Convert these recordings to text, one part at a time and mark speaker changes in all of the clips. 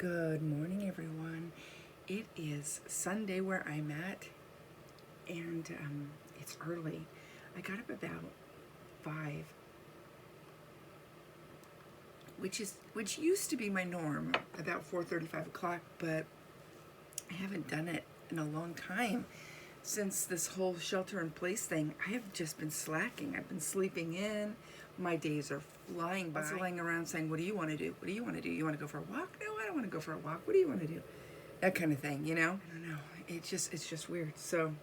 Speaker 1: Good morning, everyone. It is Sunday where I'm at, and it's early. I got up about 5, which used to be my norm, about 4:30, 5 o'clock, but I haven't done it in a long time. Since this whole shelter-in-place thing, I have just been slacking. I've been sleeping in. My days are flying by. I was laying around saying, what do you want to do? What do you want to do? You want to go for a walk? No, I don't want to go for a walk. What do you want to do? That kind of thing, you know? I don't know. It's just weird. So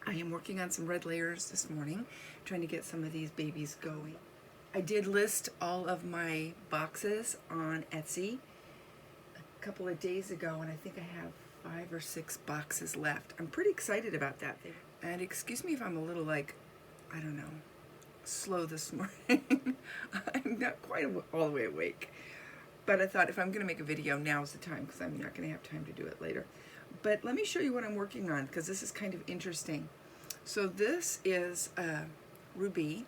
Speaker 1: I am working on some red layers this morning, trying to get some of these babies going. I did list all of my boxes on Etsy a couple of days ago, and I think I have 5 or 6 boxes left. I'm pretty excited about that thing. And excuse me if I'm a little I don't know, slow this morning. I'm not quite all the way awake. But I thought if I'm going to make a video, now's the time, because I'm not going to have time to do it later. But let me show you what I'm working on, because this is kind of interesting. So this is Ruby.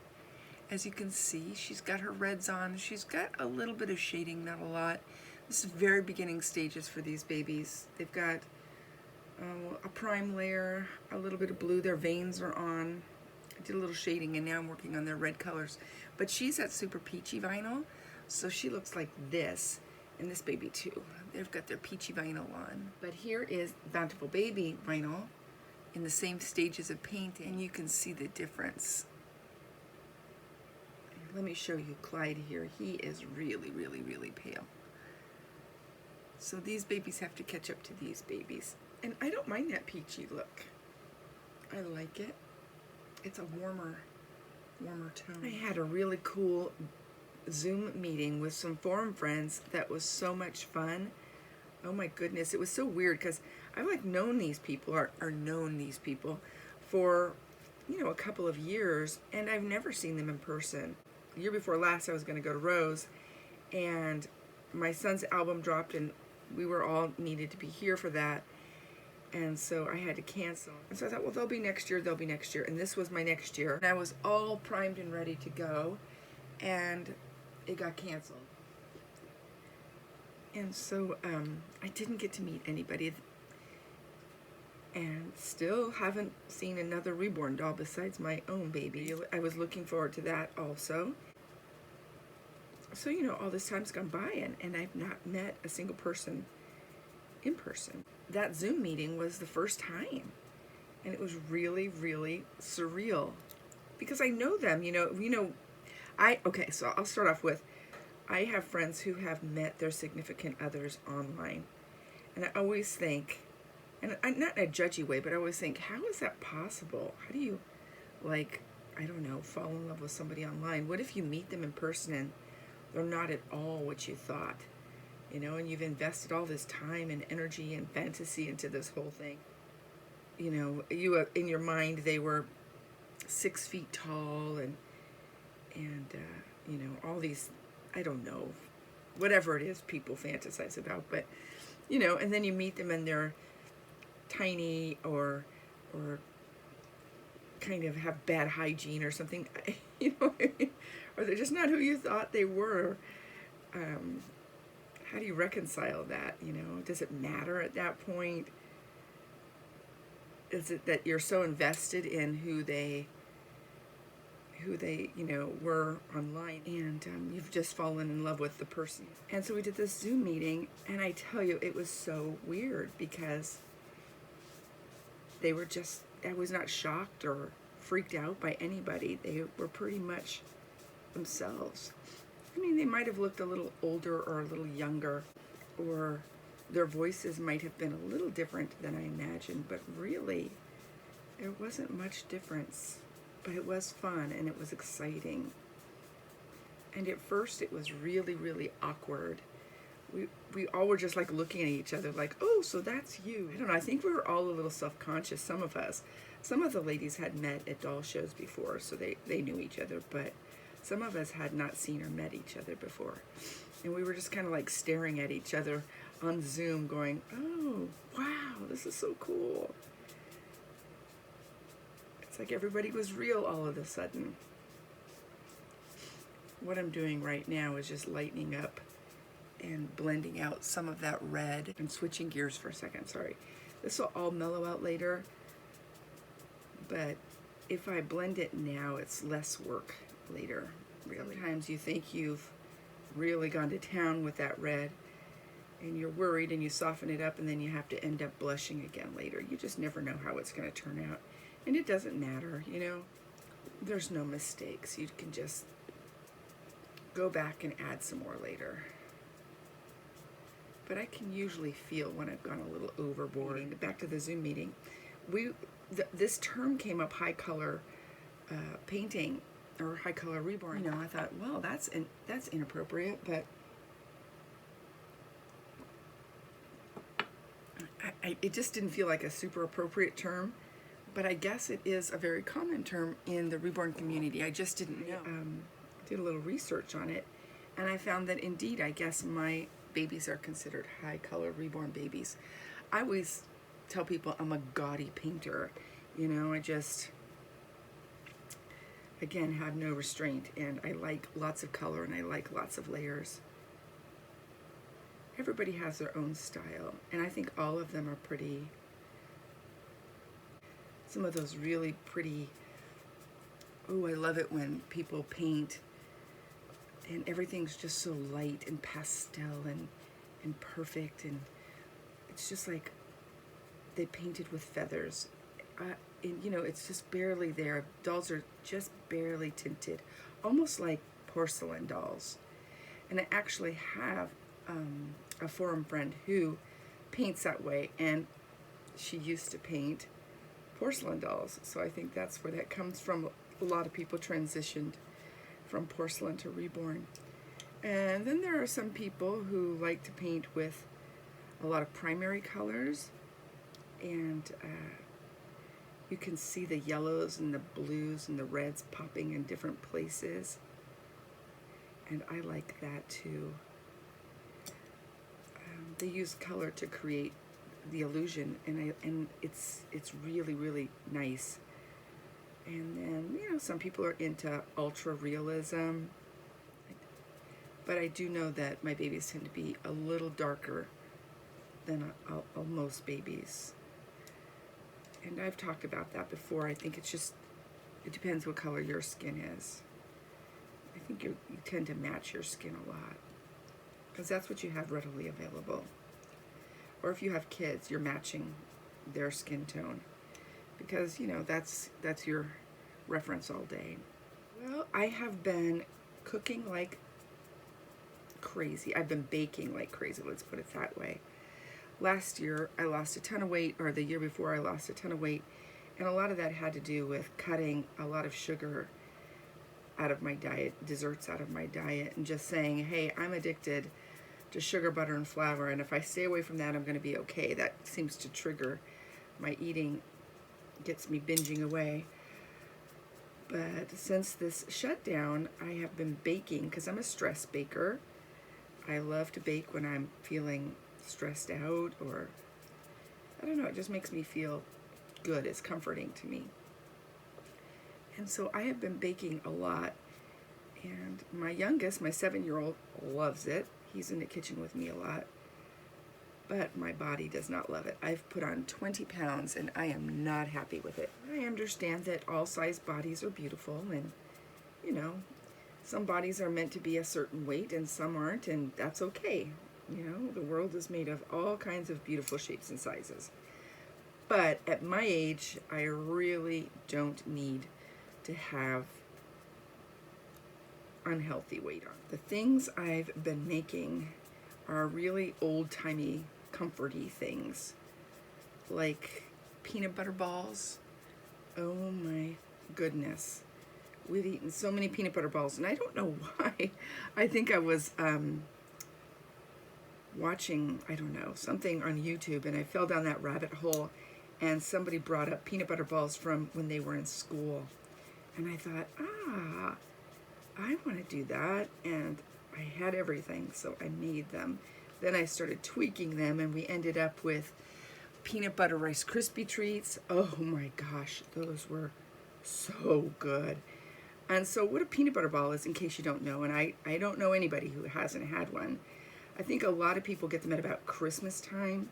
Speaker 1: As you can see, she's got her reds on. She's got a little bit of shading, not a lot. This is very beginning stages for these babies. They've got a prime layer, a little bit of blue. Their veins are on. I did a little shading, and now I'm working on their red colors. But she's at super peachy vinyl, so she looks like this, and this baby too. They've got their peachy vinyl on. But here is Bountiful Baby vinyl in the same stages of painting, and you can see the difference. Let me show you Clyde here. He is really, really, really pale. So these babies have to catch up to these babies. And I don't mind that peachy look. I like it. It's a warmer tone. I had a really cool Zoom meeting with some forum friends that was so much fun. Oh my goodness, it was so weird because I've known these people or known these people for, you know, a couple of years, and I've never seen them in person. The year before last I was going to go to Rose, and my son's album dropped, and we were all needed to be here for that, and so I had to cancel. And so I thought, well, they'll be next year, and this was my next year. And I was all primed and ready to go, and it got canceled. And so I didn't get to meet anybody, and still haven't seen another reborn doll besides my own baby. I was looking forward to that also. So, you know, all this time's gone by, and I've not met a single person in person. That Zoom meeting was the first time, and it was really, really surreal because I know them, okay, so I'll start off with, I have friends who have met their significant others online, and I always think, and not in a judgy way, but I always think, how is that possible? How do you, I don't know, fall in love with somebody online? What if you meet them in person and they're not at all what you thought, you know, and you've invested all this time and energy and fantasy into this whole thing. You know, in your mind, they were 6 feet tall and you know, all these, I don't know, whatever it is people fantasize about, but, you know, and then you meet them and they're tiny or kind of have bad hygiene or something, you know, or they're just not who you thought they were. How do you reconcile that, you know? Does it matter at that point? Is it that you're so invested in who they you know, were online, and you've just fallen in love with the person? And so we did this Zoom meeting, and I tell you, it was so weird because they were just, I was not shocked or freaked out by anybody. They were pretty much themselves. I mean, they might have looked a little older or a little younger, or their voices might have been a little different than I imagined, but really, there wasn't much difference. But it was fun, and it was exciting. And at first, it was really, really awkward. We all were just looking at each other oh, so that's you. I don't know, I think we were all a little self-conscious, some of us. Some of the ladies had met at doll shows before, so they knew each other, but some of us had not seen or met each other before. And we were just kind of staring at each other on Zoom going, oh, wow, this is so cool. It's like everybody was real all of a sudden. What I'm doing right now is just lightening up and blending out some of that red. And switching gears for a second, sorry. This will all mellow out later, but if I blend it now, it's less work later, really. Sometimes you think you've really gone to town with that red, and you're worried and you soften it up, and then you have to end up blushing again later. You just never know how it's going to turn out. And it doesn't matter, you know. There's no mistakes. You can just go back and add some more later. But I can usually feel when I've gone a little overboard. Back to the Zoom meeting. This term came up, high color painting or high color reborn. You know, I thought, well, that's inappropriate, but it just didn't feel like a super appropriate term. But I guess it is a very common term in the reborn community. I just didn't know. Did a little research on it, and I found that indeed, I guess my babies are considered high color reborn babies. I always tell people I'm a gaudy painter. You know, I just, again, have no restraint, and I like lots of color and I like lots of layers. Everybody has their own style, and I think all of them are pretty. Some of those really pretty, oh, I love it when people paint and everything's just so light and pastel and perfect, and it's just like they painted with feathers. And, you know, it's just barely there. Dolls are just barely tinted, almost like porcelain dolls. And I actually have a forum friend who paints that way, and she used to paint porcelain dolls. So I think that's where that comes from. A lot of people transitioned from porcelain to reborn. And then there are some people who like to paint with a lot of primary colors, and you can see the yellows and the blues and the reds popping in different places, and I like that too. They use color to create the illusion, and it's really, really nice. And then, you know, some people are into ultra realism, but I do know that my babies tend to be a little darker than most babies. And I've talked about that before. I think it's just, it depends what color your skin is. I think you tend to match your skin a lot, because that's what you have readily available. Or if you have kids, you're matching their skin tone, because, you know, that's your reference all day. Well, I have been cooking like crazy. I've been baking like crazy, let's put it that way. Last year, I lost a ton of weight, or the year before, I lost a ton of weight, and a lot of that had to do with cutting a lot of sugar out of my diet, desserts out of my diet, and just saying, hey, I'm addicted to sugar, butter, and flour, and if I stay away from that, I'm going to be okay. That seems to trigger my eating, gets me binging away. But since this shutdown, I have been baking, because I'm a stress baker. I love to bake when I'm feeling stressed out, or I don't know, it just makes me feel good. It's comforting to me. And so I have been baking a lot, and my youngest, my 7-year-old, loves it. He's in the kitchen with me a lot, but my body does not love it. I've put on 20 pounds, and I am not happy with it. I understand that all size bodies are beautiful, and, you know, some bodies are meant to be a certain weight and some aren't, and that's okay. You know, the world is made of all kinds of beautiful shapes and sizes. But at my age, I really don't need to have unhealthy weight on. The things I've been making are really old-timey, comforty things, like peanut butter balls. Oh my goodness. We've eaten so many peanut butter balls, and I don't know why. I think I was watching, I don't know, something on YouTube, and I fell down that rabbit hole, and somebody brought up peanut butter balls from when they were in school. And I thought, I want to do that, and I had everything, so I made them. Then I started tweaking them, and we ended up with peanut butter Rice Krispie treats. Oh my gosh, those were so good. And so what a peanut butter ball is, in case you don't know, and I don't know anybody who hasn't had one. I think a lot of people get them at about Christmas time,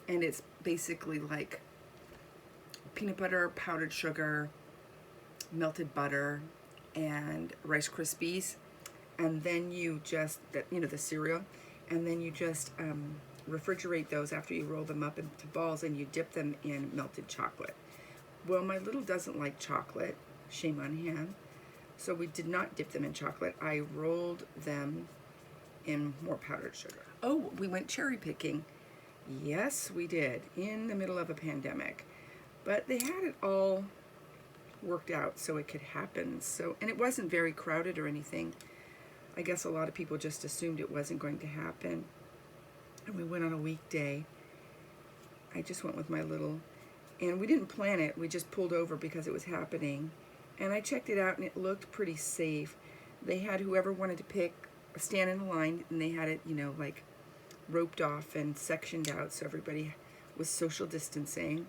Speaker 1: and it's basically like peanut butter, powdered sugar, melted butter, and Rice Krispies, and then you just, the cereal, and then you just refrigerate those after you roll them up into balls, and you dip them in melted chocolate. Well, my little doesn't like chocolate, shame on him, so we did not dip them in chocolate. I rolled them in more powdered sugar. Oh, we went cherry picking. Yes, we did, in the middle of a pandemic. But they had it all worked out so it could happen. And it wasn't very crowded or anything. I guess a lot of people just assumed it wasn't going to happen. And we went on a weekday. I just went with my little, and we didn't plan it. We just pulled over because it was happening. And I checked it out, and it looked pretty safe. They had whoever wanted to pick stand in a line, and they had it, like roped off and sectioned out so everybody was social distancing.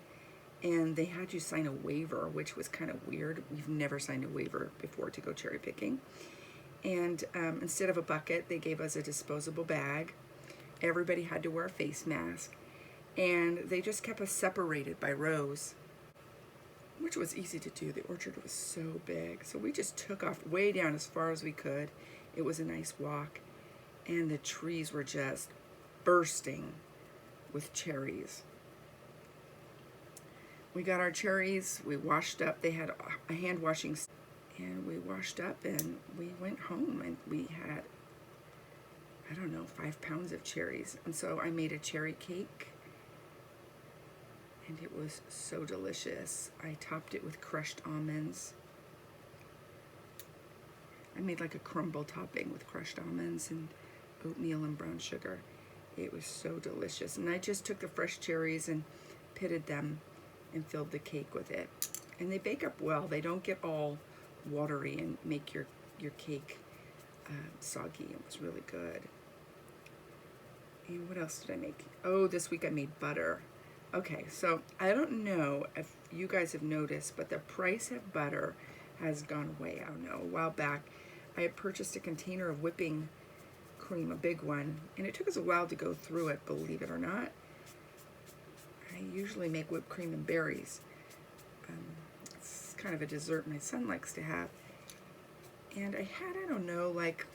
Speaker 1: And they had you sign a waiver, which was kind of weird. We've never signed a waiver before to go cherry picking. And instead of a bucket, they gave us a disposable bag. Everybody had to wear a face mask. And they just kept us separated by rows, which was easy to do. The orchard was so big. So we just took off way down as far as we could. It was a nice walk. And the trees were just bursting with cherries. We got our cherries, we washed up. They had a hand washing, and we washed up and we went home, and we had, 5 pounds of cherries. And so I made a cherry cake, and it was so delicious. I topped it with crushed almonds. I made like a crumble topping with crushed almonds and oatmeal and brown sugar. It was so delicious. And I just took the fresh cherries and pitted them and filled the cake with it. And they bake up well. They don't get all watery and make your cake soggy. It was really good. And what else did I make? Oh, this week I made butter. Okay, so I don't know if you guys have noticed, but the price of butter has gone way out. I don't know, a while back, I had purchased a container of whipping cream, a big one, and it took us a while to go through it, believe it or not. I usually make whipped cream and berries. It's kind of a dessert my son likes to have. And I had, like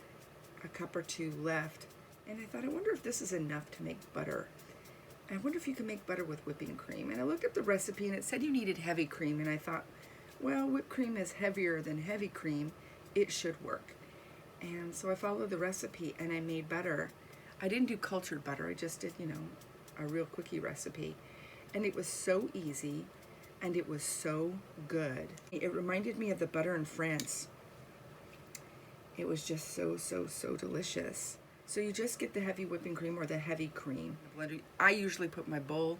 Speaker 1: a cup or two left. And I thought, I wonder if this is enough to make butter. I wonder if you can make butter with whipping cream. And I looked up the recipe, and it said you needed heavy cream. And I thought, well, whipped cream is heavier than heavy cream. It should work. And so I followed the recipe, and I made butter. I didn't do cultured butter. I just did, a real quickie recipe. And it was so easy, and it was so good. It reminded me of the butter in France. It was just so, so, so delicious. So you just get the heavy whipping cream or the heavy cream. I usually put my bowl,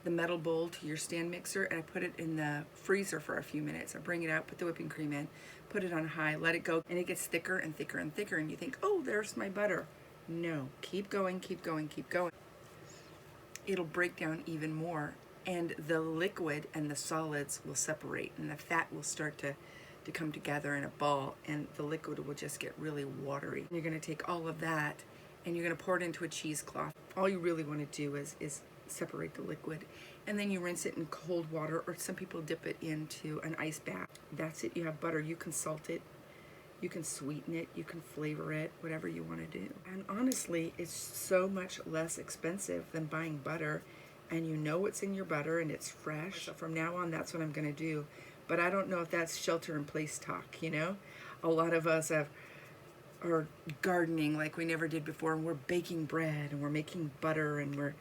Speaker 1: the metal bowl, to your stand mixer, and I put it in the freezer for a few minutes. I bring it out, put the whipping cream in, put it on high, let it go, and it gets thicker and thicker and thicker, and you think, oh, there's my butter. No, keep going, keep going, keep going. It'll break down even more, and the liquid and the solids will separate, and the fat will start to come together in a ball, and the liquid will just get really watery. You're going to take all of that, and you're going to pour it into a cheesecloth. All you really want to do is separate the liquid, and then you rinse it in cold water, or some people dip it into an ice bath. That's it. You have butter. You can salt it, you can sweeten it, you can flavor it, whatever you want to do. And honestly, it's so much less expensive than buying butter, and you know what's in your butter, and it's fresh. So from now on, that's what I'm going to do. But I don't know if that's shelter-in-place talk, A lot of us are gardening like we never did before, and we're baking bread, and we're making butter, and we're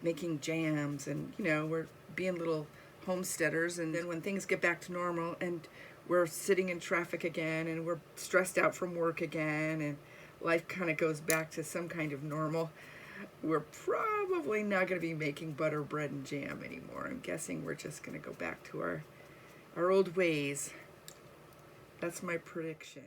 Speaker 1: making jams, and, we're being little homesteaders. And then when things get back to normal, and we're sitting in traffic again, and we're stressed out from work again, and life kind of goes back to some kind of normal, we're probably not going to be making butter, bread, and jam anymore. I'm guessing we're just going to go back to our old ways. That's my prediction.